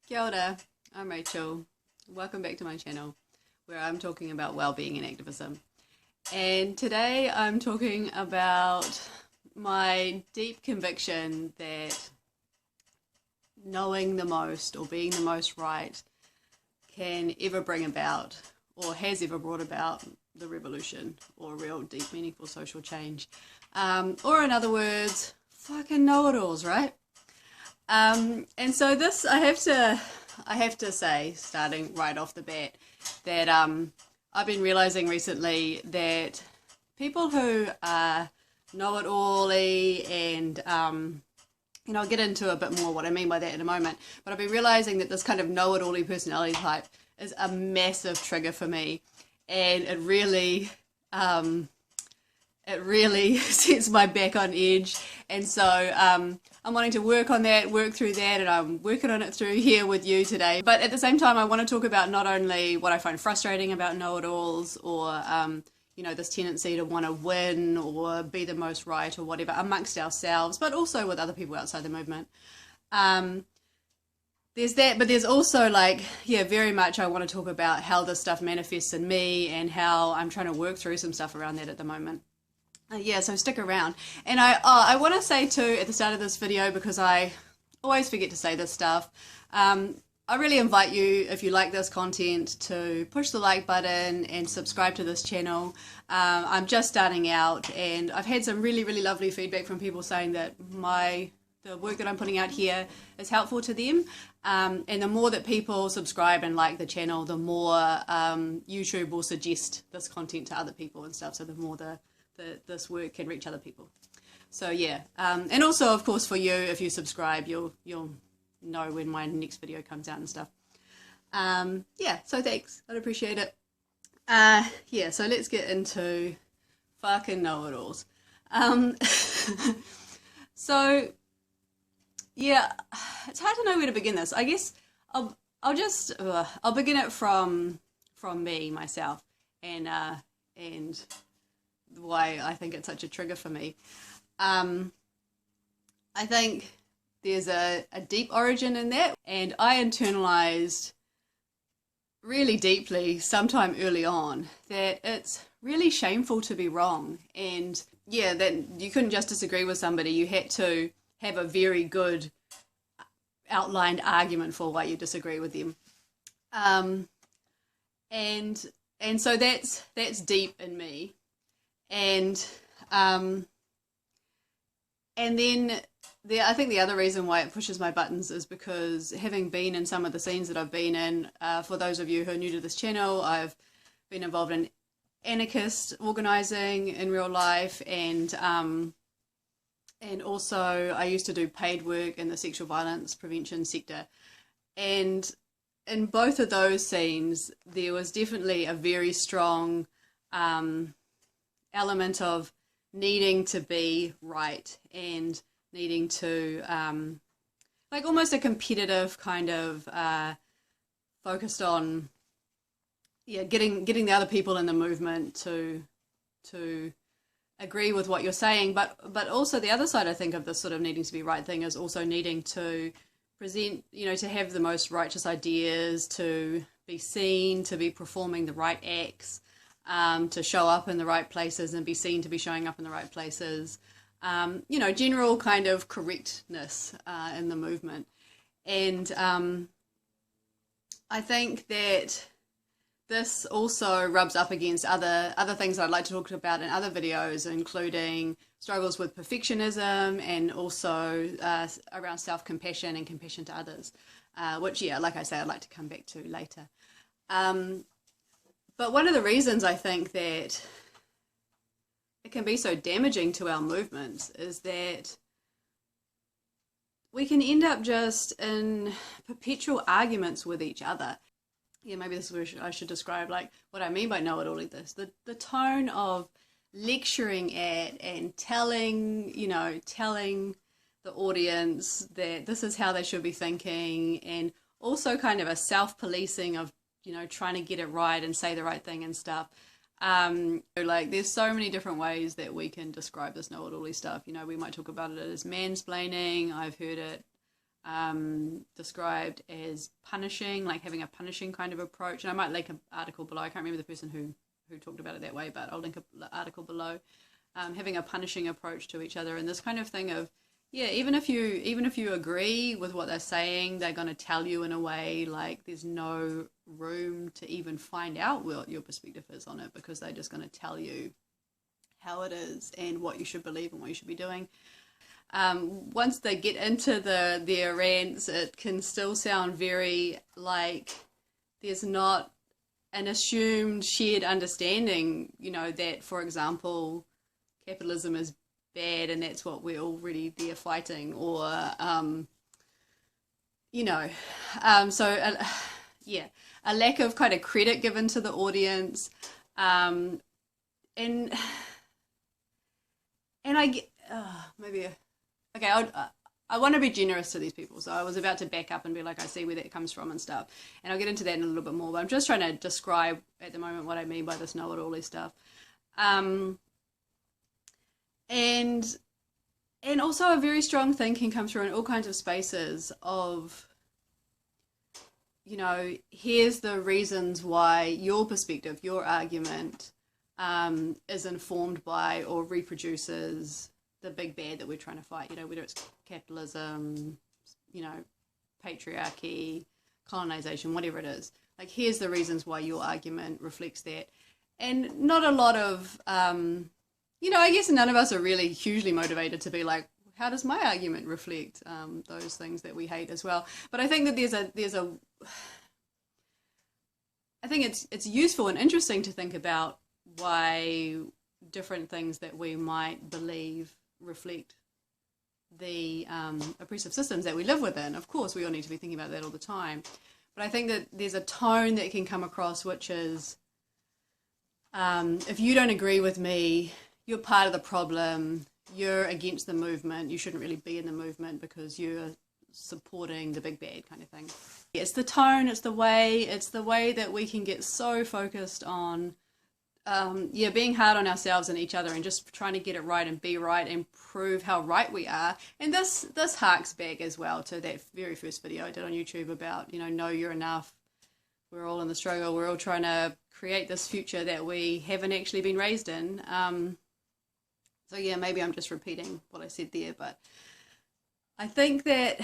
Kia ora, I'm Rachel. Welcome back to my channel where I'm talking about well-being and activism. And today I'm talking about my deep conviction that knowing the most or being the most right can ever bring about or has ever brought about the revolution or real deep meaningful social change. Or in other words, fucking know-it-alls, right? And so this, I have to say, starting right off the bat, that I've been realizing recently that people who are know-it-all-y and I'll get into a bit more what I mean by that in a moment, but I've been realizing that this kind of know-it-all-y personality type is a massive trigger for me, and it really sets my back on edge. And so I'm wanting to work on that, work through that, and I'm working on it through here with you today. But at the same time, I want to talk about not only what I find frustrating about know-it-alls or this tendency to want to win or be the most right or whatever amongst ourselves, but also with other people outside the movement. There's that, but there's also very much I want to talk about how this stuff manifests in me and how I'm trying to work through some stuff around that at the moment. So stick around. And I want to say too at the start of this video, because I always forget to say this stuff, I really invite you, if you like this content, to push the like button and subscribe to this channel. I'm just starting out, and I've had some really, really lovely feedback from people saying that the work that I'm putting out here is helpful to them. And the more that people subscribe and like the channel, the more YouTube will suggest this content to other people and stuff, so the more this work can reach other people. So yeah, and also of course for you, if you subscribe, you'll know when my next video comes out and stuff. So thanks, I'd appreciate it. So let's get into fucking know-it-alls. So yeah, it's hard to know where to begin this. I guess I'll begin it from me, myself, and why I think it's such a trigger for me. I think there's a deep origin in that, and I internalized really deeply sometime early on that it's really shameful to be wrong, and that you couldn't just disagree with somebody, you had to have a very good outlined argument for why you disagree with them. And so that's deep in me. And then I think the other reason why it pushes my buttons is because, having been in some of the scenes that I've been in, for those of you who are new to this channel, I've been involved in anarchist organising in real life, and also I used to do paid work in the sexual violence prevention sector. And in both of those scenes, there was definitely a very strong element of needing to be right and needing to almost a competitive kind of focused on getting the other people in the movement to agree with what you're saying, but also the other side, I think, of this sort of needing to be right thing is also needing to present, to have the most righteous ideas, to be seen, to be performing the right acts, to show up in the right places and be seen to be showing up in the right places, general kind of correctness in the movement. And I think that this also rubs up against other things I'd like to talk about in other videos, including struggles with perfectionism and also around self-compassion and compassion to others, which, like I say, I'd like to come back to later. But one of the reasons I think that it can be so damaging to our movements is that we can end up just in perpetual arguments with each other. Maybe this is where I should describe what I mean by know-it-all like this. The tone of lecturing at and telling the audience that this is how they should be thinking, and also kind of a self-policing of trying to get it right and say the right thing and stuff. There's so many different ways that we can describe this know-it-all stuff. We might talk about it as mansplaining. I've heard it described as punishing, like having a punishing kind of approach. And I might link an article below. I can't remember the person who talked about it that way, but I'll link an article below. Having a punishing approach to each other, and this kind of thing of, yeah, even if you agree with what they're saying, they're going to tell you in a way like there's no room to even find out what your perspective is on it, because they're just going to tell you how it is and what you should believe and what you should be doing. Once they get into their rants, it can still sound very like there's not an assumed shared understanding, that, for example, capitalism is bad and that's what we're already there fighting, or a lack of kind of credit given to the audience, and I get maybe okay, I want to be generous to these people, so I was about to back up and be like, I see where that comes from and stuff, and I'll get into that in a little bit more, but I'm just trying to describe at the moment what I mean by this know-it-all stuff. And also a very strong thinking comes through in all kinds of spaces of, here's the reasons why your perspective, your argument is informed by or reproduces the big bad that we're trying to fight, whether it's capitalism, patriarchy, colonization, whatever it is. Like, here's the reasons why your argument reflects that. And not a lot of... I guess none of us are really hugely motivated to be like, how does my argument reflect those things that we hate as well? But I think that I think it's useful and interesting to think about why different things that we might believe reflect the oppressive systems that we live within. Of course, we all need to be thinking about that all the time. But I think that there's a tone that can come across, which is, if you don't agree with me, you're part of the problem, you're against the movement, you shouldn't really be in the movement because you're supporting the big bad kind of thing. It's the tone, it's the way that we can get so focused on, being hard on ourselves and each other and just trying to get it right and be right and prove how right we are. And this harks back as well to that very first video I did on YouTube about, know you're enough. We're all in the struggle, we're all trying to create this future that we haven't actually been raised in. So yeah, maybe I'm just repeating what I said there, but I think that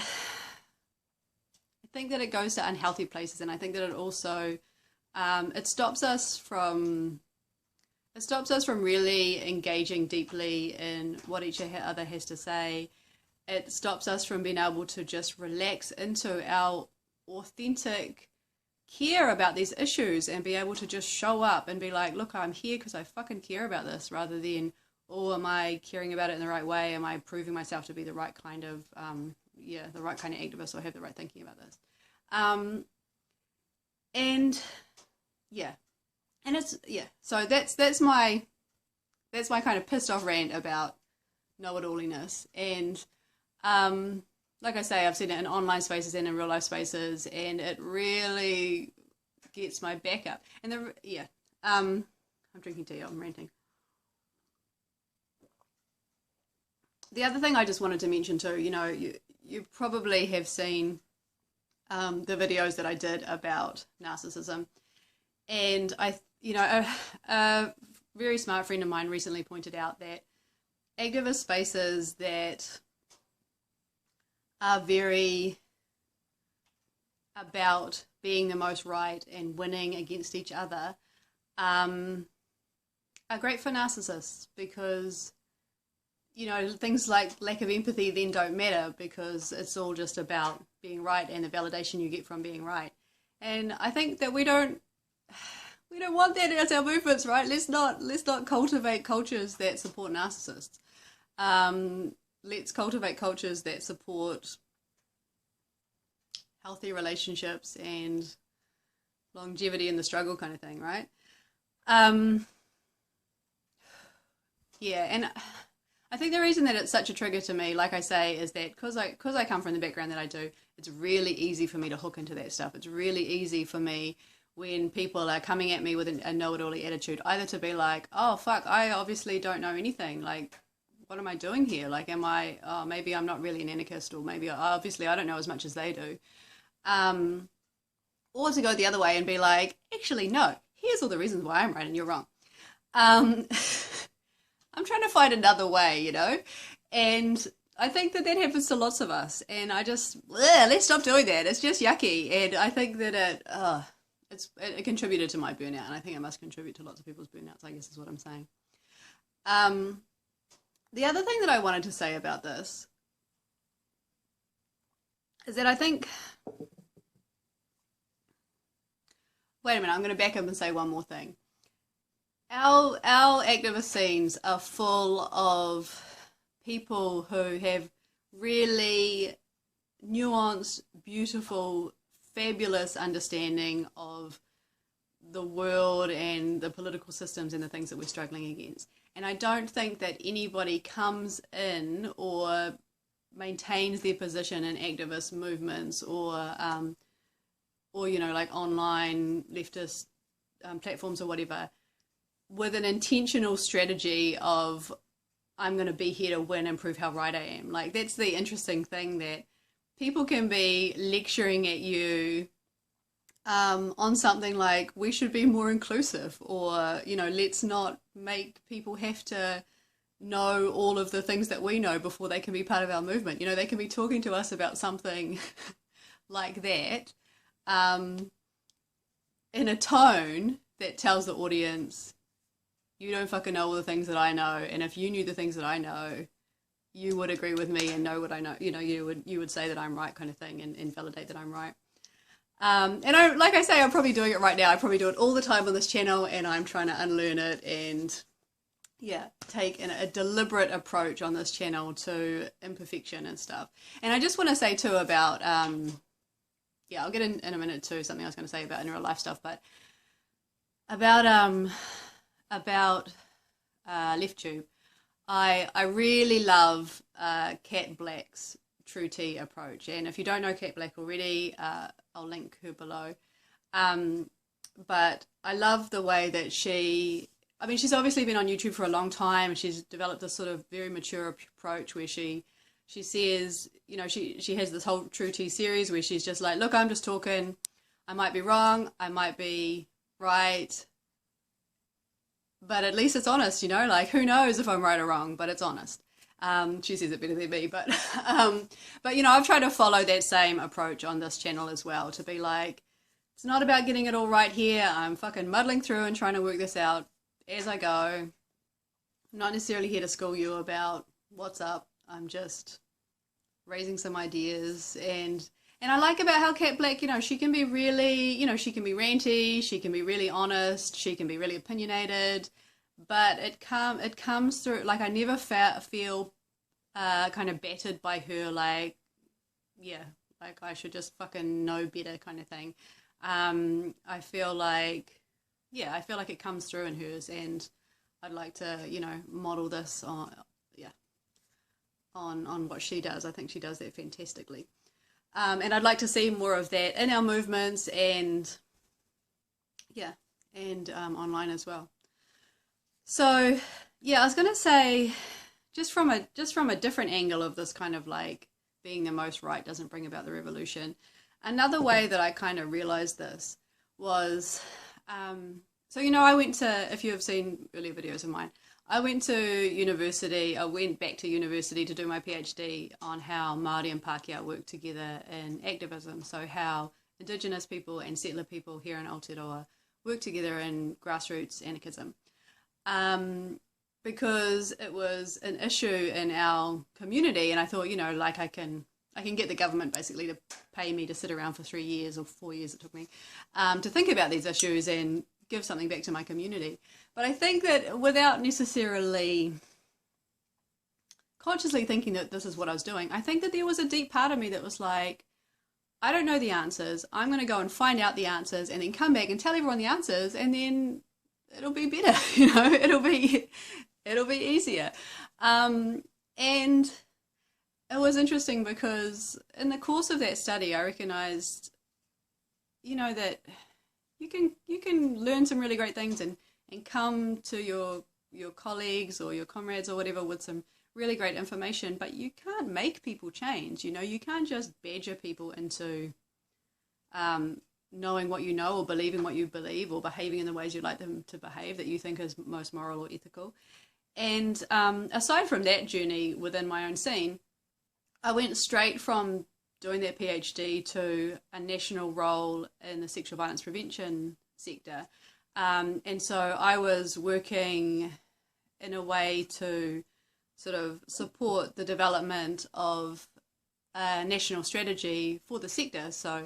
it goes to unhealthy places, and I think that it also it stops us from really engaging deeply in what each other has to say. It stops us from being able to just relax into our authentic care about these issues and be able to just show up and be like, look, I'm here because I fucking care about this, rather than, oh, am I caring about it in the right way? Am I proving myself to be the right kind of, the right kind of activist, or have the right thinking about this? So that's my kind of pissed off rant about know-it-alliness. And like I say, I've seen it in online spaces and in real life spaces, and it really gets my back up. And I'm drinking tea, I'm ranting. The other thing I just wanted to mention too, you probably have seen the videos that I did about narcissism, and a very smart friend of mine recently pointed out that activist spaces that are very about being the most right and winning against each other are great for narcissists, because things like lack of empathy then don't matter, because it's all just about being right and the validation you get from being right. And I think that we don't want that as our movements, right? Let's not cultivate cultures that support narcissists. Let's cultivate cultures that support healthy relationships and longevity in the struggle kind of thing, right? And I think the reason that it's such a trigger to me, like I say, is that because I come from the background that I do, it's really easy for me to hook into that stuff. It's really easy for me when people are coming at me with a know-it-all attitude, either to be like, oh, fuck, I obviously don't know anything. Like, what am I doing here? Like, maybe I'm not really an anarchist, or maybe, obviously, I don't know as much as they do. Or to go the other way and be like, actually, no, here's all the reasons why I'm right and you're wrong. I'm trying to find another way, you know? And I think that happens to lots of us. And I just, let's stop doing that. It's just yucky. And I think that it contributed to my burnout. And I think it must contribute to lots of people's burnouts, I guess is what I'm saying. The other thing that I wanted to say about this is that I think, wait a minute, I'm going to back up and say one more thing. Our activist scenes are full of people who have really nuanced, beautiful, fabulous understanding of the world and the political systems and the things that we're struggling against. And I don't think that anybody comes in or maintains their position in activist movements or you know, like online leftist platforms or whatever, with an intentional strategy of, I'm going to be here to win and prove how right I am. Like, that's the interesting thing, that people can be lecturing at you on something like, we should be more inclusive, or, you know, let's not make people have to know all of the things that we know before they can be part of our movement. You know, they can be talking to us about something like that in a tone that tells the audience, you don't fucking know all the things that I know, and if you knew the things that I know, you would agree with me and know what I know. You know, you would say that I'm right, kind of thing, and validate that I'm right. And like I say, I'm probably doing it right now. I probably do it all the time on this channel, and I'm trying to unlearn it and, yeah, take a deliberate approach on this channel to imperfection and stuff. And I just want to say too about, yeah, I'll get in a minute too, something I was going to say about in real life stuff, but about LeftTube. I really love Kat Black's True Tea approach, and if you don't know Kat Black already, I'll link her below. But I love the way that she's obviously been on YouTube for a long time, and she's developed this sort of very mature approach where she says, you know, she has this whole True Tea series where she's just like, look, I'm just talking, I might be wrong, I might be right, but at least it's honest, you know, like, who knows if I'm right or wrong, but it's honest. She says it better than me, but you know, I've tried to follow that same approach on this channel as well, to be like, it's not about getting it all right here, I'm fucking muddling through and trying to work this out as I go. I'm not necessarily here to school you about what's up, I'm just raising some ideas. And I like about how Kat Black, you know, she can be really, you know, she can be ranty, she can be really honest, she can be really opinionated, but it comes through, like, I never feel kind of battered by her, like, yeah, like I should just fucking know better kind of thing. I feel like, yeah, I feel like it comes through in hers, and I'd like to, you know, model this on, yeah, on what she does. I think she does that fantastically. And I'd like to see more of that in our movements, and yeah, and online as well. So yeah, I was gonna say, just from a different angle of this kind of like being the most right doesn't bring about the revolution. Another way that I kind of realized this was, so you know, I went to, if you have seen earlier videos of mine, I went to university, I went back to university to do my PhD on how Māori and Pākehā work together in activism. So how Indigenous people and settler people here in Aotearoa work together in grassroots anarchism. Because it was an issue in our community, and I thought, you know, like I can get the government basically to pay me to sit around for 3 years or 4 years it took me to think about these issues and give something back to my community. But I think that without necessarily consciously thinking that this is what I was doing, I think that there was a deep part of me that was like, I don't know the answers, I'm going to go and find out the answers and then come back and tell everyone the answers, and then it'll be better, you know, it'll be easier. And it was interesting because in the course of that study, I recognized, you know, that you can learn some really great things and come to your colleagues or your comrades or whatever with some really great information, but you can't make people change. You know, you can't just badger people into knowing what you know, or believing what you believe, or behaving in the ways you like them to behave that you think is most moral or ethical. And aside from that journey within my own scene, I went straight from doing that PhD to a national role in the sexual violence prevention sector. And so I was working in a way to sort of support the development of a national strategy for the sector. So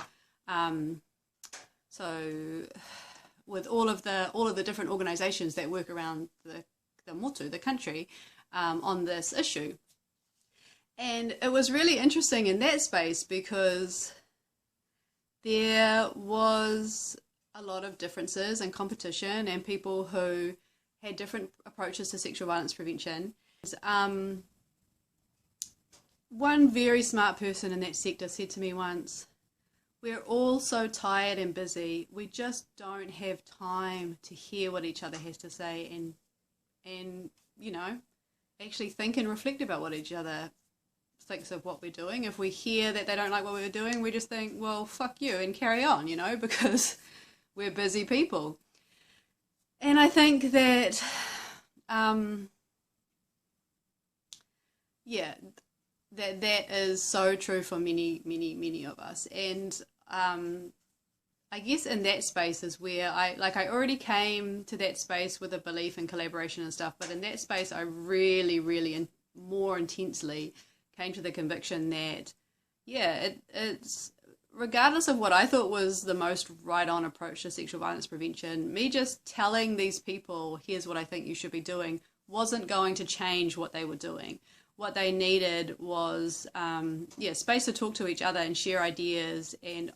with all of the different organisations that work around the motu, the country, on this issue. And it was really interesting in that space because there was a lot of differences and competition and people who had different approaches to sexual violence prevention. One very smart person in that sector said to me once, "We're all so tired and busy, we just don't have time to hear what each other has to say and you know, actually think and reflect about what each other thinks of what we're doing. If we hear that they don't like what we're doing, we just think, well, fuck you, and carry on, you know, because we're busy people." And I think that, yeah, that is so true for many of us. And I guess in that space is where I already came to that space with a belief in collaboration and stuff, but in that space I really more intensely came to the conviction that, yeah, it's regardless of what I thought was the most right-on approach to sexual violence prevention, me just telling these people, here's what I think you should be doing, wasn't going to change what they were doing. What they needed was, space to talk to each other and share ideas and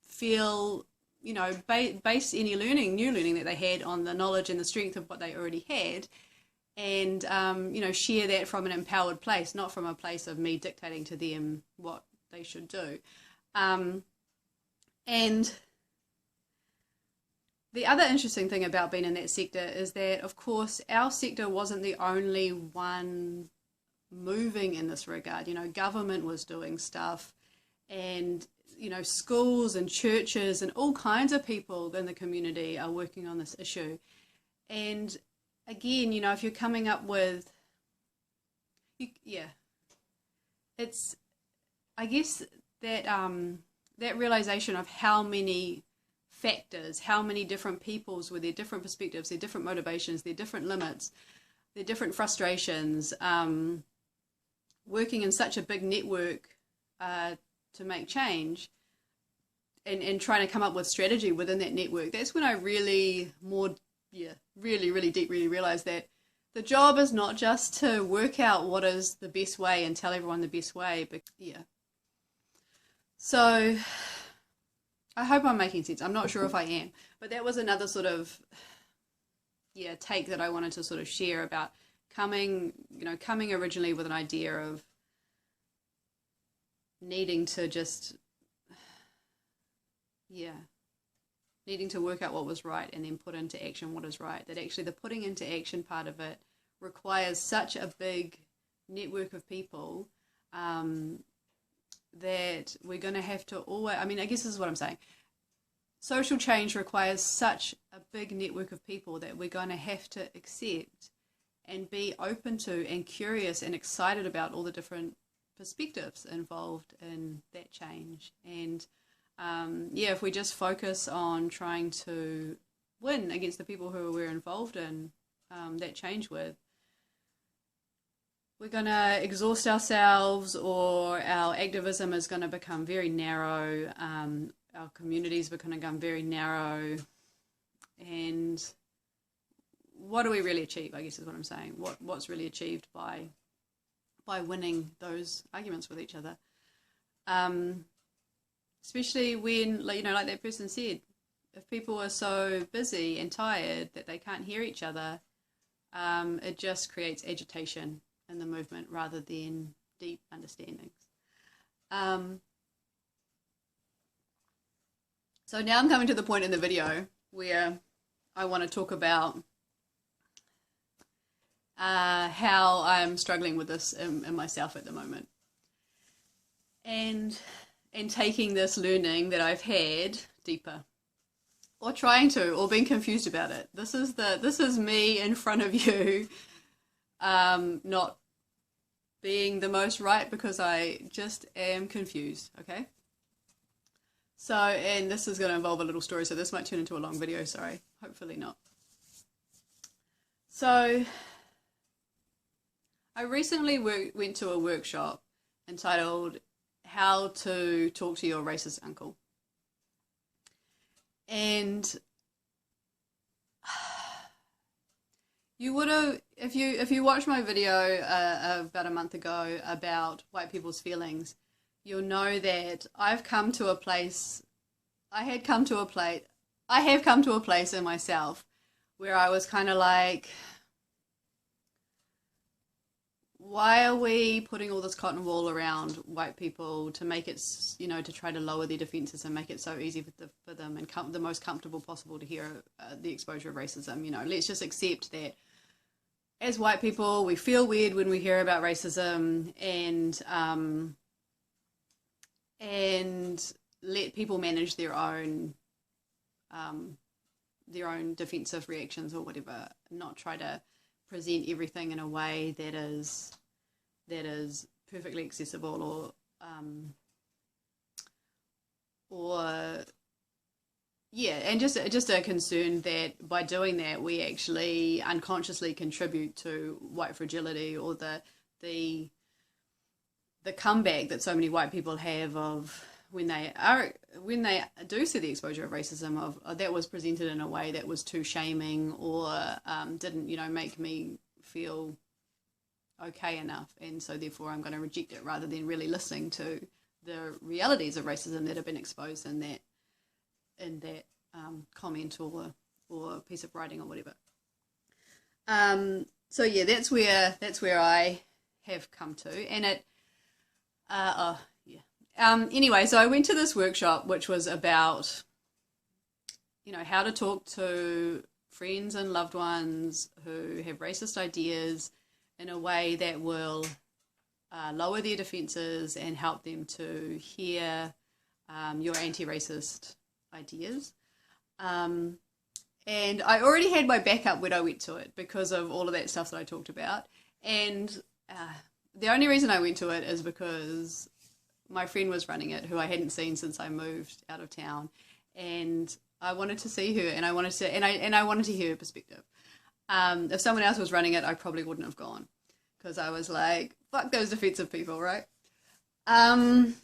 feel, you know, base any new learning that they had on the knowledge and the strength of what they already had, and, share that from an empowered place, not from a place of me dictating to them what they should do. And the other interesting thing about being in that sector is that, of course, our sector wasn't the only one moving in this regard. You know, government was doing stuff, and, you know, schools and churches and all kinds of people in the community are working on this issue. And again, you know, if you're coming up with, it's, I guess that that realization of how many factors, how many different peoples with their different perspectives, their different motivations, their different limits, their different frustrations, working in such a big network to make change, and trying to come up with strategy within that network. That's when I really deeply realized that the job is not just to work out what is the best way and tell everyone the best way, but So I hope I'm making sense. I'm not sure if I am, but that was another sort of take that I wanted to sort of share about coming originally with an idea of needing to just needing to work out what was right and then put into action what is right. That actually the putting into action part of it requires such a big network of people that we're going to have to always, I guess this is what I'm saying. Social change requires such a big network of people that we're going to have to accept and be open to and curious and excited about all the different perspectives involved in that change. And if we just focus on trying to win against the people who we're involved in that change with, we're going to exhaust ourselves, or our activism is going to become very narrow, our communities are going to become very narrow, and what do we really achieve, I guess is what I'm saying. What's really achieved by winning those arguments with each other? Especially when, like that person said, if people are so busy and tired that they can't hear each other, it just creates agitation in the movement rather than deep understandings. So now I'm coming to the point in the video where I want to talk about how I'm struggling with this in myself at the moment. And taking this learning that I've had deeper, or trying to, or being confused about it. This is me in front of you, not being the most right because I just am confused, okay? So, and this is going to involve a little story, so this might turn into a long video, sorry. Hopefully not. So, I recently went to a workshop entitled How to Talk to Your Racist Uncle. And you would have, if you watched my video about a month ago about white people's feelings, you'll know that I have come to a place in myself where I was kind of like, why are we putting all this cotton wool around white people to make it, you know, to try to lower their defenses and make it so easy for them and the most comfortable possible to hear the exposure of racism? You know, let's just accept that as white people, we feel weird when we hear about racism, and let people manage their own defensive reactions or whatever, not try to present everything in a way that is perfectly accessible, or yeah, and just a concern that by doing that we actually unconsciously contribute to white fragility, or the comeback that so many white people have of when they do see the exposure of racism, of that was presented in a way that was too shaming, or didn't, you know, make me feel okay enough, and so therefore I'm going to reject it, rather than really listening to the realities of racism that have been exposed in that comment or piece of writing or whatever. So yeah, that's where I have come to, and it anyway, so I went to this workshop which was about, you know, how to talk to friends and loved ones who have racist ideas in a way that will lower their defenses and help them to hear your anti-racist ideas. And I already had my backup when I went to it because of all of that stuff that I talked about. And the only reason I went to it is because my friend was running it, who I hadn't seen since I moved out of town, and I wanted to see her, and I wanted to hear her perspective. If someone else was running it, I probably wouldn't have gone, because I was like, fuck those defensive people, right? And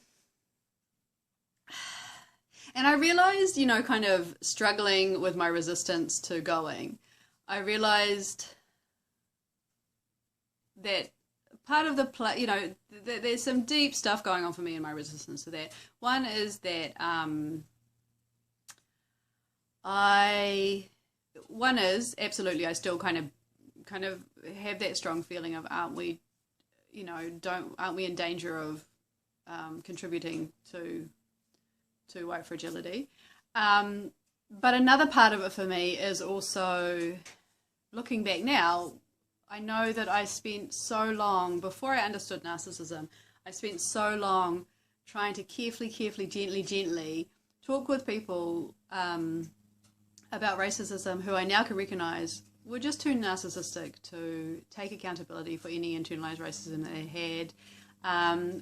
I realized, you know, kind of struggling with my resistance to going, I realized that part of the you know, there's some deep stuff going on for me in my resistance to that. One is that absolutely I still kind of have that strong feeling of, aren't we in danger of contributing to white fragility? But another part of it for me is also, looking back now, I know that I spent so long, before I understood narcissism, I spent so long trying to carefully, gently talk with people about racism who I now can recognize were just too narcissistic to take accountability for any internalized racism that they had,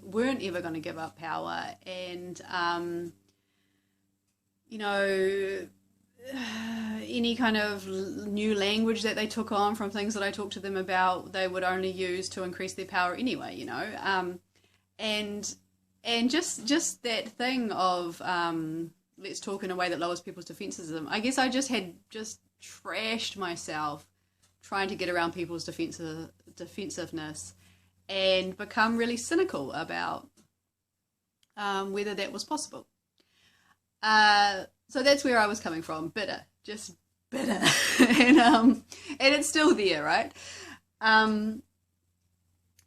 weren't ever going to give up power, and, you know, any kind of new language that they took on from things that I talked to them about, they would only use to increase their power anyway, you know. And just that thing of let's talk in a way that lowers people's defenses. I guess I just had trashed myself trying to get around people's defensiveness, and become really cynical about whether that was possible. So that's where I was coming from, bitter, just bitter, and it's still there, right? And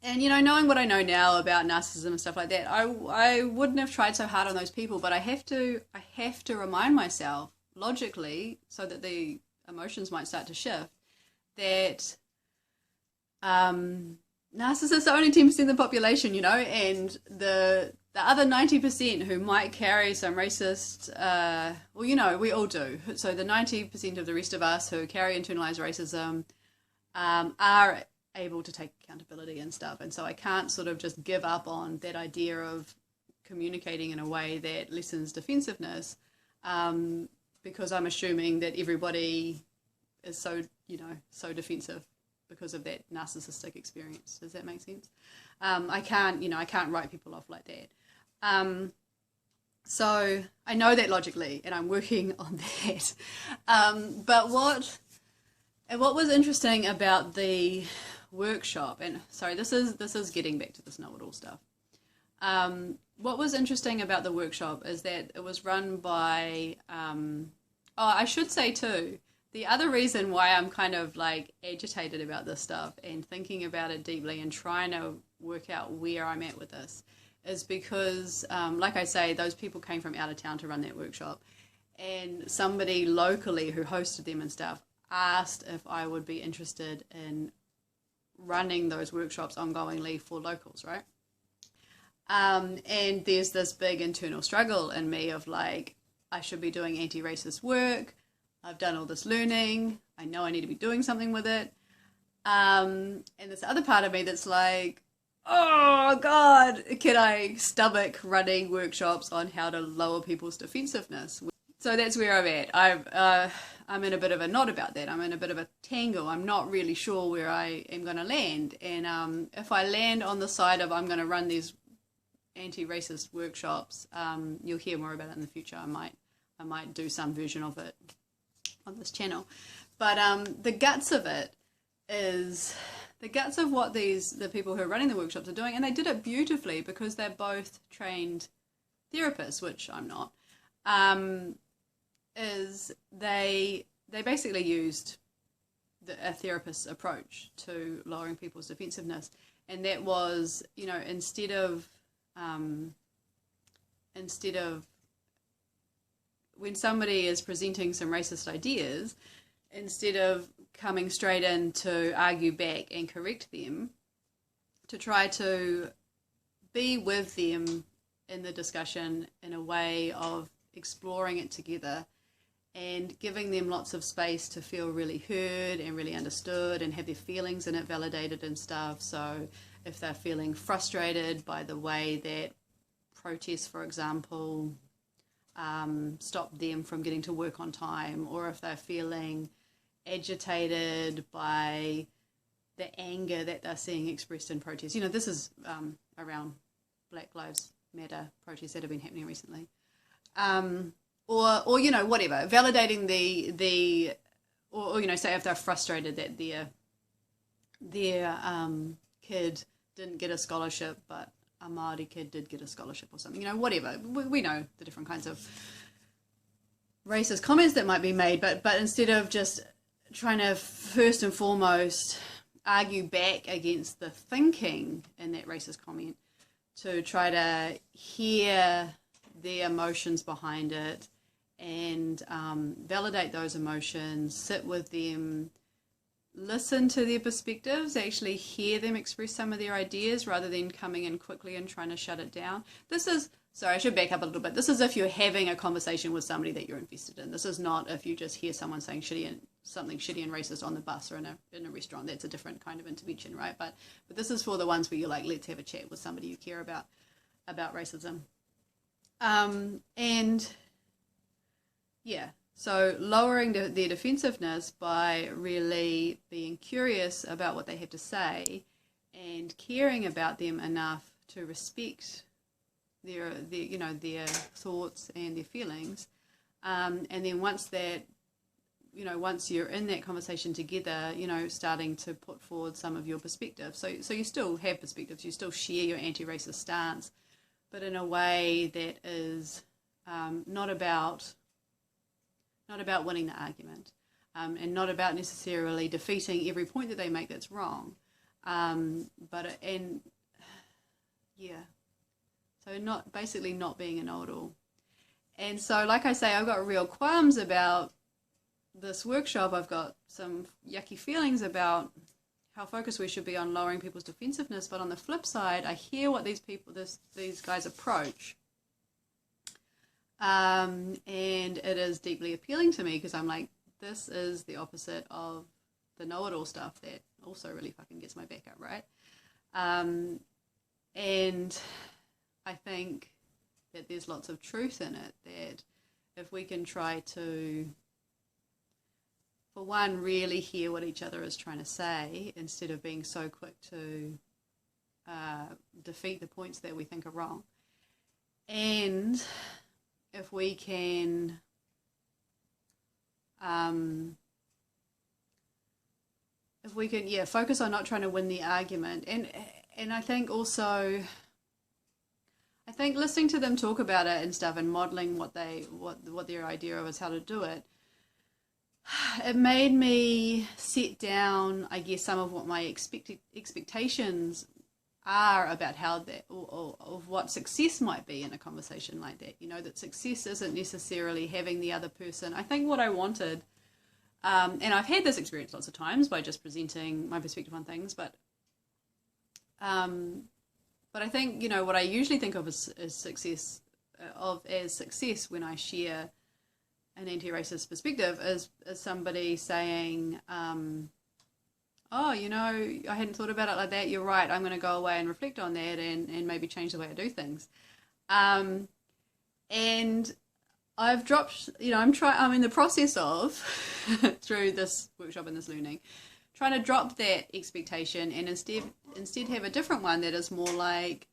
you know, knowing what I know now about narcissism and stuff like that, I wouldn't have tried so hard on those people, but I have to remind myself logically, so that the emotions might start to shift, that Narcissists are only 10% of the population, you know, and the other 90% who might carry some racist, well, you know, we all do. So the 90% of the rest of us who carry internalized racism are able to take accountability and stuff. And so I can't sort of just give up on that idea of communicating in a way that lessens defensiveness, because I'm assuming that everybody is so, you know, so defensive because of that narcissistic experience. Does that make sense? I can't write people off like that. So I know that logically, and I'm working on that. But what was interesting about the workshop, and sorry, this is getting back to this know-it-all stuff. What was interesting about the workshop is that it was run by, I should say too, the other reason why I'm kind of like agitated about this stuff and thinking about it deeply and trying to work out where I'm at with this is because, like I say, those people came from out of town to run that workshop, and somebody locally who hosted them and stuff asked if I would be interested in running those workshops ongoingly for locals, right? And there's this big internal struggle in me of like, I should be doing anti-racist work. I've done all this learning. I know I need to be doing something with it. And this other part of me that's like, oh God, can I stomach running workshops on how to lower people's defensiveness? So that's where I'm at. I'm in a bit of a knot about that. I'm in a bit of a tangle. I'm not really sure where I am going to land. And if I land on the side of I'm going to run these anti-racist workshops, you'll hear more about it in the future. I might do some version of it on this channel. But the guts of it is the guts of what the people who are running the workshops are doing, and they did it beautifully because they're both trained therapists, which I'm not. Is they basically used a therapist's approach to lowering people's defensiveness, and that was, you know, instead of when somebody is presenting some racist ideas, instead of coming straight in to argue back and correct them, to try to be with them in the discussion in a way of exploring it together and giving them lots of space to feel really heard and really understood and have their feelings in it validated and stuff. So if they're feeling frustrated by the way that protests, for example, stop them from getting to work on time, or if they're feeling agitated by the anger that they're seeing expressed in protests. You know, this is around Black Lives Matter protests that have been happening recently. Or you know, whatever, validating or you know, say if they're frustrated that their kid didn't get a scholarship, but a Māori kid did get a scholarship or something, you know, whatever. We know the different kinds of racist comments that might be made, but instead of just trying to first and foremost argue back against the thinking in that racist comment, to try to hear the emotions behind it and validate those emotions, sit with them, listen to their perspectives, actually hear them express some of their ideas rather than coming in quickly and trying to shut it down. This is, sorry, I should back up a little bit. This is if you're having a conversation with somebody that you're invested in. This is not if you just hear someone saying something shitty and racist on the bus or in a restaurant. That's a different kind of intervention, right? But this is for the ones where you're like, let's have a chat with somebody you care about racism. And yeah, so lowering their defensiveness by really being curious about what they have to say and caring about them enough to respect their you know, their thoughts and their feelings, and then once you're in that conversation together, you know, starting to put forward some of your perspectives. So you still have perspectives, you still share your anti-racist stance, but in a way that is not about winning the argument, and not about necessarily defeating every point that they make that's wrong, so not being a know-it-all. And so, like I say, I've got real qualms about this workshop. I've got some yucky feelings about how focused we should be on lowering people's defensiveness, but on the flip side, I hear what these guys approach, and it is deeply appealing to me because I'm like, this is the opposite of the know-it-all stuff that also really fucking gets my back up, right? And I think that there's lots of truth in it, that if we can try to, for one, really hear what each other is trying to say instead of being so quick to defeat the points that we think are wrong. And if we can focus on not trying to win the argument. And I think also, I think listening to them talk about it and stuff and modeling what their idea of is how to do it, it made me set down, I guess, some of what my expectations are about how that, or of what success might be in a conversation like that. You know, that success isn't necessarily having the other person. I think what I wanted, and I've had this experience lots of times by just presenting my perspective on things, but I think, you know, what I usually think of as success, when I share an anti-racist perspective is somebody saying, oh, you know, I hadn't thought about it like that. You're right. I'm going to go away and reflect on that and maybe change the way I do things. And I've dropped, you know, I'm in the process of, through this workshop and this learning, trying to drop that expectation and instead have a different one that is more like,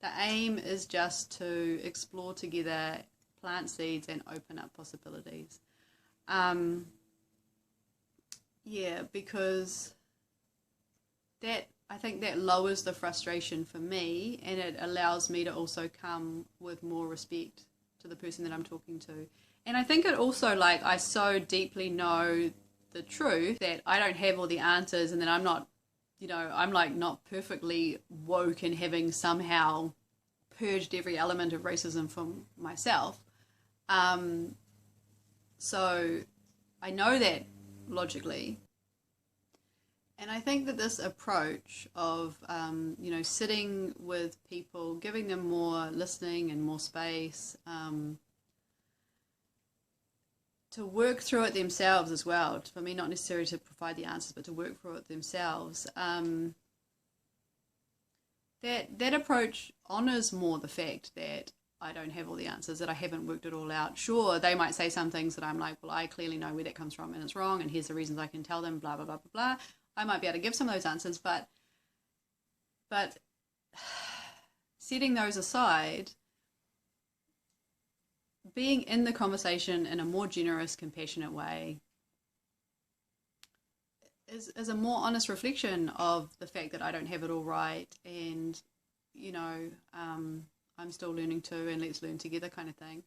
the aim is just to explore together, plant seeds and open up possibilities. Because I think that lowers the frustration for me, and it allows me to also come with more respect to the person that I'm talking to. And I think it also, like, I so deeply know the truth that I don't have all the answers, and that I'm not, you know, I'm like not perfectly woke and having somehow purged every element of racism from myself. So I know that logically. And I think that this approach of, you know, sitting with people, giving them more listening and more space, to work through it themselves as well, for me, not necessarily to provide the answers, but to work through it themselves, that approach honors more the fact that I don't have all the answers, that I haven't worked it all out. Sure, they might say some things that I'm like, well, I clearly know where that comes from and it's wrong, and here's the reasons I can tell them, blah, blah, blah, blah, blah. I might be able to give some of those answers, but setting those aside, being in the conversation in a more generous, compassionate way is a more honest reflection of the fact that I don't have it all right, and, you know, I'm still learning too, and let's learn together kind of thing.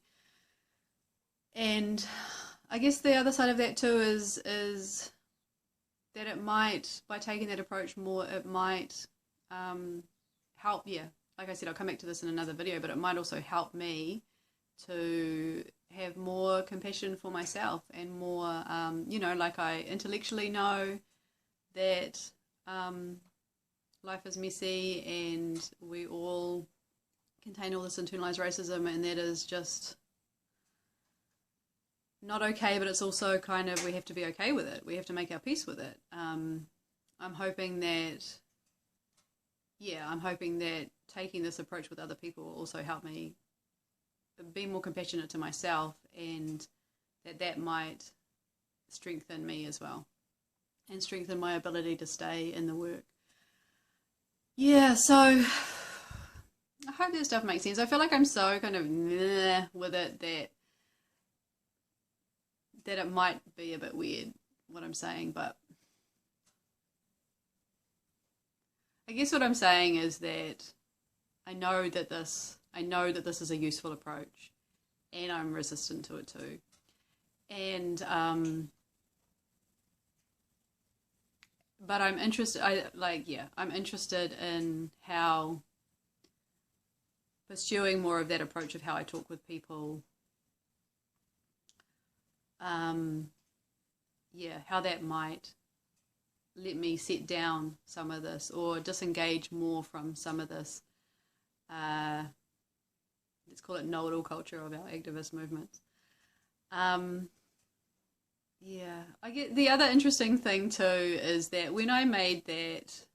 And I guess the other side of that too is that it might, by taking that approach more, it might help, like I said, I'll come back to this in another video, but it might also help me to have more compassion for myself and more, you know, like I intellectually know that life is messy and we all contain all this internalized racism, and that is just not okay, but it's also kind of, we have to be okay with it. We have to make our peace with it. I'm hoping that taking this approach with other people will also help me be more compassionate to myself, and that might strengthen me as well, and strengthen my ability to stay in the work. So I hope that stuff makes sense. I feel like I'm so kind of with it that it might be a bit weird what I'm saying, but I guess what I'm saying is that I know that this is a useful approach, and I'm resistant to it too. And but I'm interested. I'm interested in how pursuing more of that approach of how I talk with people. How that might let me set down some of this or disengage more from some of this, let's call it know-it-all culture of our activist movements. Yeah, I get the other interesting thing too is that when I made that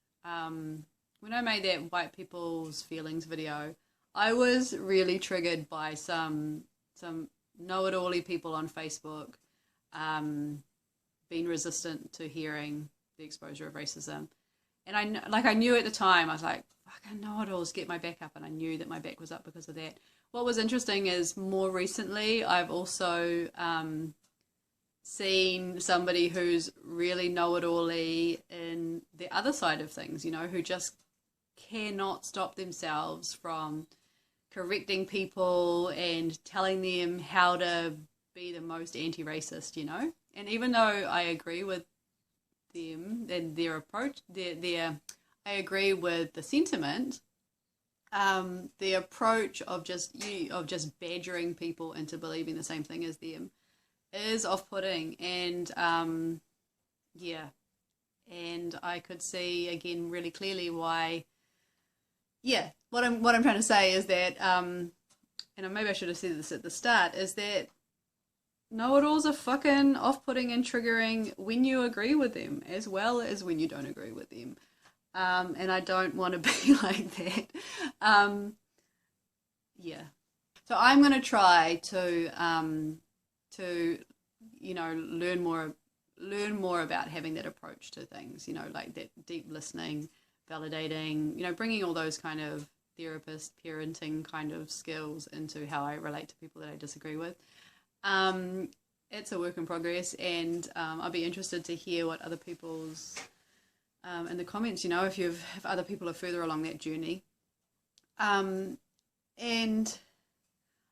white people's feelings video, I was really triggered by some know-it-all-y people on Facebook being resistant to hearing the exposure of racism. And I knew at the time, I was like, fucking know-it-alls, get my back up. And I knew that my back was up because of that. What was interesting is more recently, I've also seen somebody who's really know-it-all-y in the other side of things, you know, who just cannot stop themselves from correcting people and telling them how to be the most anti-racist, you know. And even though I agree with them and their approach, I agree with the sentiment, the approach of just badgering people into believing the same thing as them is off-putting. And yeah, and I could see again really clearly why. Yeah, what I'm trying to say is that, and maybe I should have said this at the start, is that know-it-alls are fucking off-putting and triggering when you agree with them as well as when you don't agree with them. And I don't want to be like that. Yeah. So I'm going to try to you know, learn more about having that approach to things, you know, like that deep listening, validating, you know, bringing all those kind of therapist, parenting kind of skills into how I relate to people that I disagree with. It's a work in progress, and I'll be interested to hear what other people's in the comments, you know, if other people are further along that journey. And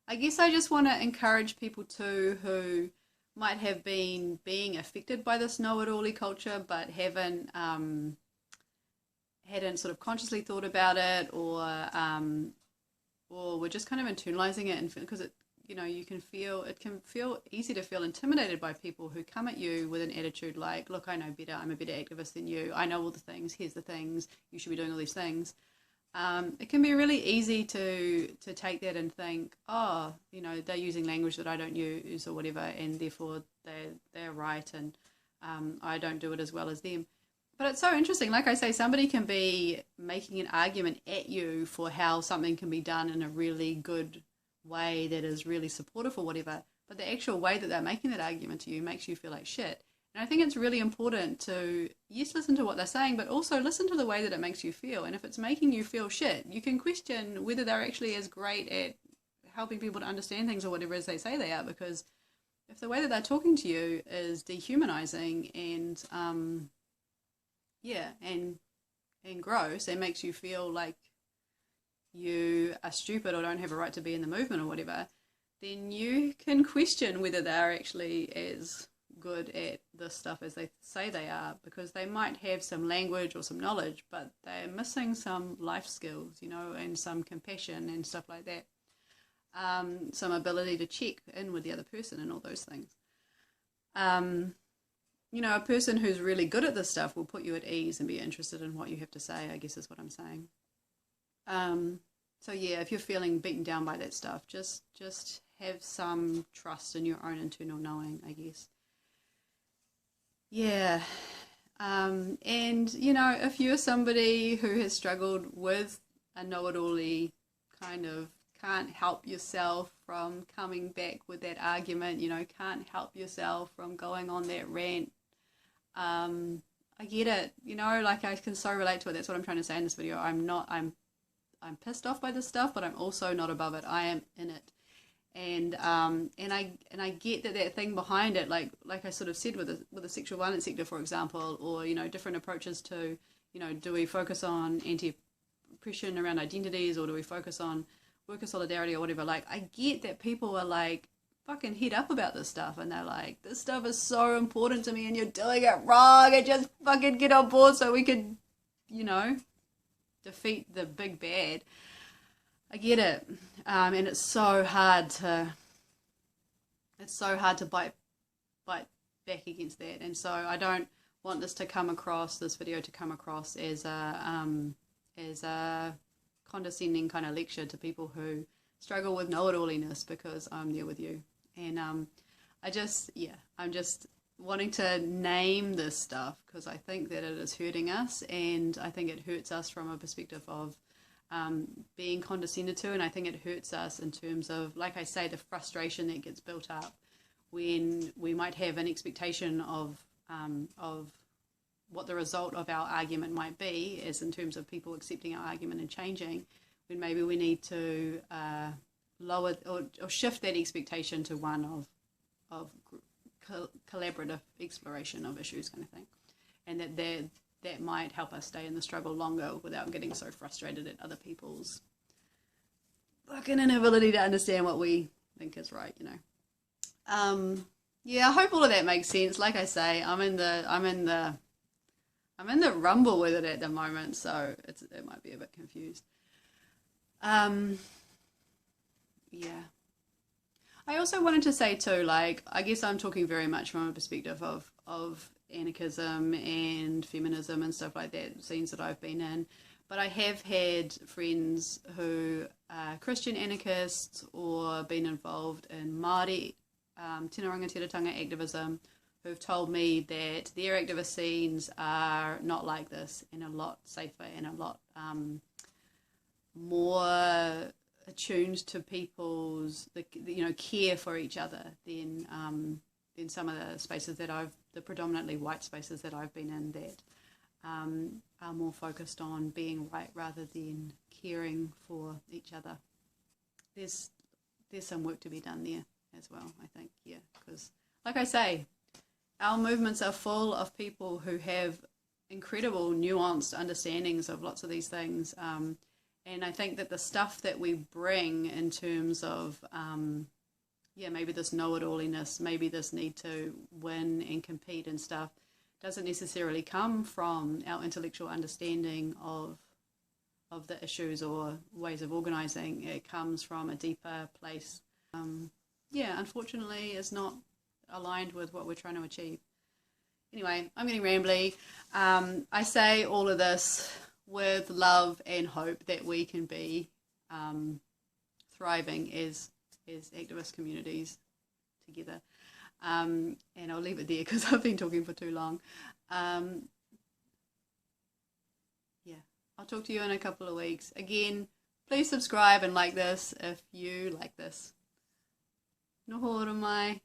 I guess I just want to encourage people too who might have been being affected by this know-it-all-y culture but hadn't sort of consciously thought about it, or were just kind of internalizing it, and because it, you know, it can feel easy to feel intimidated by people who come at you with an attitude like, look, I know better, I'm a better activist than you, I know all the things, here's the things, you should be doing all these things. It can be really easy to take that and think, oh, you know, they're using language that I don't use or whatever, and therefore they're right, and I don't do it as well as them. But it's so interesting. Like I say, somebody can be making an argument at you for how something can be done in a really good way that is really supportive or whatever, but the actual way that they're making that argument to you makes you feel like shit. And I think it's really important to, yes, listen to what they're saying, but also listen to the way that it makes you feel. And if it's making you feel shit, you can question whether they're actually as great at helping people to understand things or whatever it is they say they are, because if the way that they're talking to you is dehumanizing and and gross, and makes you feel like you are stupid or don't have a right to be in the movement or whatever, then you can question whether they're actually as good at this stuff as they say they are, because they might have some language or some knowledge, but they're missing some life skills, you know, and some compassion and stuff like that. Some ability to check in with the other person and all those things. You know, a person who's really good at this stuff will put you at ease and be interested in what you have to say, I guess is what I'm saying. So yeah, if you're feeling beaten down by that stuff, just have some trust in your own internal knowing, I guess. Yeah. And, you know, if you're somebody who has struggled with a know-it-all-y kind of, can't help yourself from coming back with that argument, you know, can't help yourself from going on that rant, I get it, you know, like I can so relate to it. That's what I'm trying to say in this video. I'm pissed off by this stuff, but I'm also not above it. I am in it. And I get that thing behind it, like I sort of said with the sexual violence sector, for example, or, you know, different approaches to, you know, do we focus on anti-oppression around identities, or do we focus on worker solidarity or whatever? Like, I get that people are like fucking head up about this stuff, and they're like, this stuff is so important to me and you're doing it wrong, and just fucking get on board so we could, you know, defeat the big bad. I get it. And it's so hard to bite back against that. And so I don't want this video to come across as a condescending kind of lecture to people who struggle with know-it-alliness, because I'm there with you. And I'm just wanting to name this stuff because I think that it is hurting us, and I think it hurts us from a perspective of being condescended to, and I think it hurts us in terms of, like I say, the frustration that gets built up when we might have an expectation of what the result of our argument might be, as in terms of people accepting our argument and changing, when maybe we need to lower or shift that expectation to one of collaborative exploration of issues, kind of thing, and that might help us stay in the struggle longer without getting so frustrated at other people's fucking inability to understand what we think is right, you know. Yeah, I hope all of that makes sense. Like I say, I'm in the rumble with it at the moment, so it might be a bit confused. Yeah. I also wanted to say too, like, I guess I'm talking very much from a perspective of anarchism and feminism and stuff like that, scenes that I've been in. But I have had friends who are Christian anarchists or been involved in Māori tino rangatiratanga activism, who've told me that their activist scenes are not like this, and a lot safer and a lot more attuned to people's care for each other than some of the spaces that the predominantly white spaces that I've been in, that are more focused on being right rather than caring for each other. There's some work to be done there as well, I think, yeah, because like I say, our movements are full of people who have incredible nuanced understandings of lots of these things, and I think that the stuff that we bring in terms of maybe this know-it-alliness, maybe this need to win and compete and stuff, doesn't necessarily come from our intellectual understanding of the issues or ways of organising. It comes from a deeper place. Unfortunately, is not aligned with what we're trying to achieve. Anyway, I'm getting rambly. I say all of this with love and hope that we can be thriving as activist communities together. And I'll leave it there because I've been talking for too long. I'll talk to you in a couple of weeks. Again, please subscribe and like this if you like this. Noho mai.